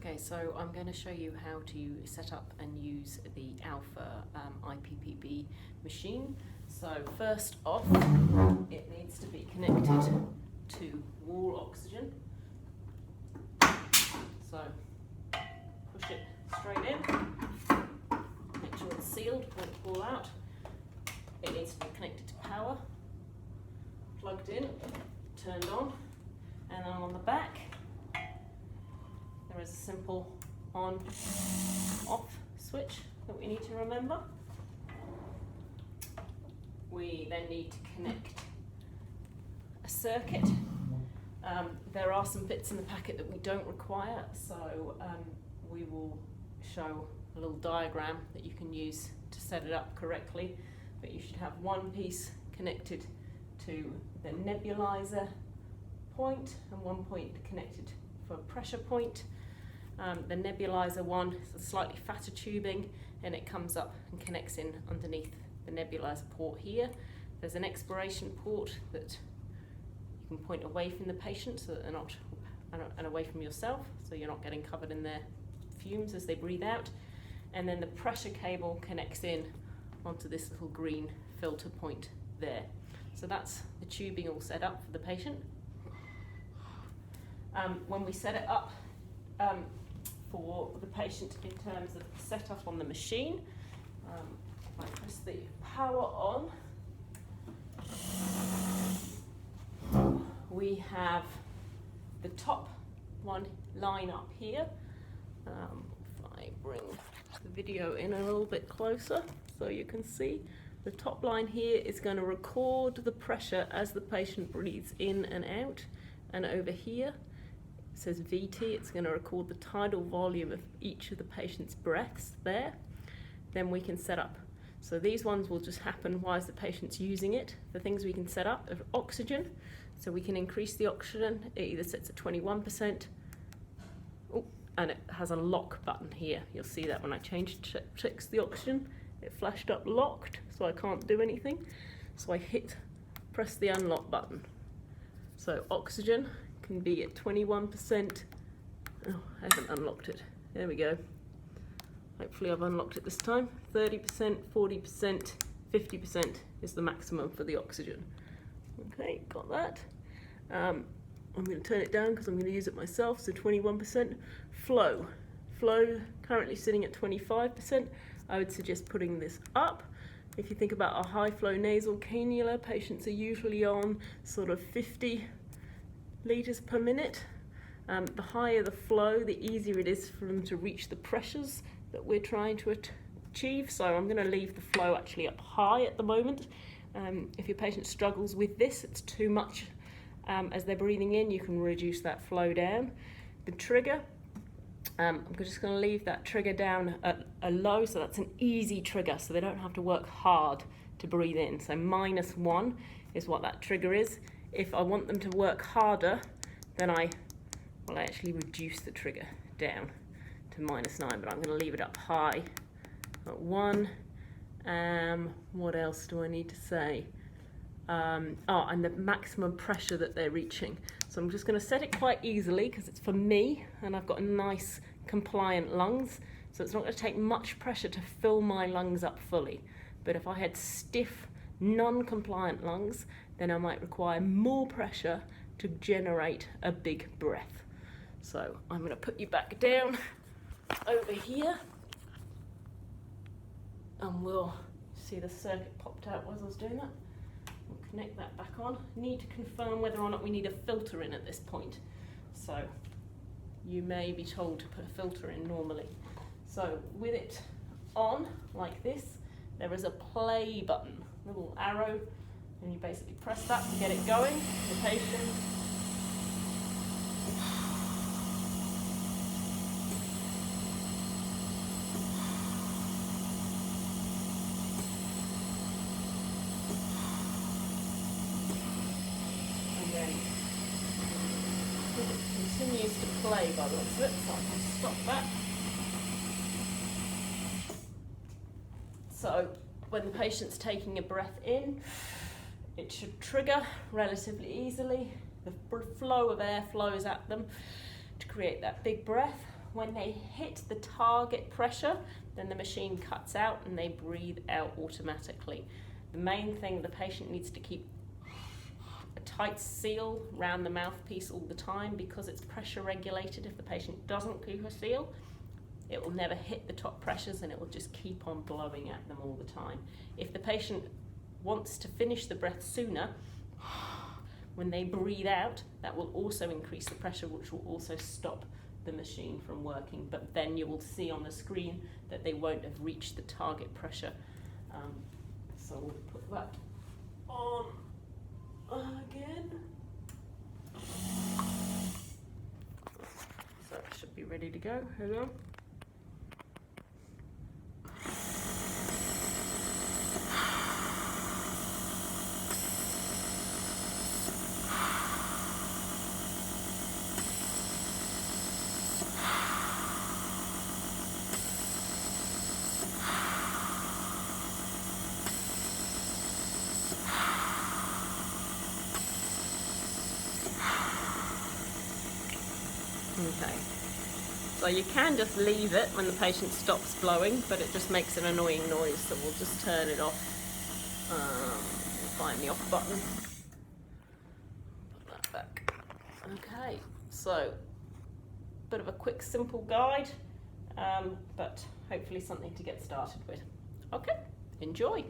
Okay, so I'm going to show you how to set up and use the Alpha IPPB machine. So first off, it needs to be connected to wall oxygen. So push it straight in, make sure it's sealed, won't fall out. It needs to be connected to power, plugged in, turned on, and then on the back there is a simple on-off switch that we need to remember. We then need to connect a circuit. There are some bits in the packet that we don't require, so we will show a little diagram that you can use to set it up correctly. But you should have one piece connected to the nebulizer point and one point connected for a pressure point. The nebulizer one is a slightly fatter tubing, and it comes up and connects in underneath the nebulizer port here. There's an expiration port that you can point away from the patient so that they're not, and away from yourself, so you're not getting covered in their fumes as they breathe out. And then the pressure cable connects in onto this little green filter point there. So that's the tubing all set up for the patient. When we set it up for the patient in terms of setup on the machine, I press the power on. We have the top one line up here. If I bring the video in a little bit closer so you can see, the top line here is going to record the pressure as the patient breathes in and out, and over here it says VT, it's going to record the tidal volume of each of the patient's breaths there. Then we can set up. So these ones will just happen while the patient's using it. The things we can set up are oxygen. So we can increase the oxygen. It either sets at 21%, and it has a lock button here. You'll see that when I checks the oxygen, it flashed up locked, so I can't do anything. So I press the unlock button. So oxygen can be at 21%. Oh, I haven't unlocked it. There we go. Hopefully I've unlocked it this time. 30%, 40%, 50% is the maximum for the oxygen. Okay, got that. I'm going to turn it down because I'm going to use it myself, so 21%. Flow currently sitting at 25%. I would suggest putting this up. If you think about a high flow nasal cannula, patients are usually on sort of 50 litres per minute. The higher the flow, the easier it is for them to reach the pressures that we're trying to achieve. So I'm going to leave the flow actually up high at the moment. If your patient struggles with this, it's too much as they're breathing in, you can reduce that flow down. The trigger, I'm just going to leave that trigger down at a low, so that's an easy trigger, so they don't have to work hard to breathe in. So -1 is what that trigger is. If I want them to work harder, then I actually reduce the trigger down to -9, but I'm going to leave it up high at 1. What else do I need to say? And the maximum pressure that they're reaching. So I'm just going to set it quite easily because it's for me, and I've got nice compliant lungs, so it's not going to take much pressure to fill my lungs up fully. But if I had stiff, non-compliant lungs, then I might require more pressure to generate a big breath. So I'm going to put you back down over here, and we'll see the circuit popped out while I was doing that. We'll connect that back on. Need to confirm whether or not we need a filter in at this point. So you may be told to put a filter in normally. So with it on like this, there is a play button, a little arrow, and you basically press that to get it going. The patient continues to play by the looks of it, so I can stop that. So when the patient's taking a breath in, it should trigger relatively easily. The flow of air flows at them to create that big breath. when they hit the target pressure, then the machine cuts out and they breathe out automatically. The main thing, the patient needs to keep a tight seal around the mouthpiece all the time because it's pressure regulated. If the patient doesn't keep a seal, it will never hit the top pressures and it will just keep on blowing at them all the time. If the patient wants to finish the breath sooner, when they breathe out, that will also increase the pressure, which will also stop the machine from working. But then you will see on the screen that they won't have reached the target pressure. So we'll put that on again. So it should be ready to go. Hello. Okay, so you can just leave it when the patient stops blowing, but it just makes an annoying noise, so we'll just turn it off. We'll find the off button. Put that back. Okay, so bit of a quick, simple guide, but hopefully something to get started with. Okay, enjoy.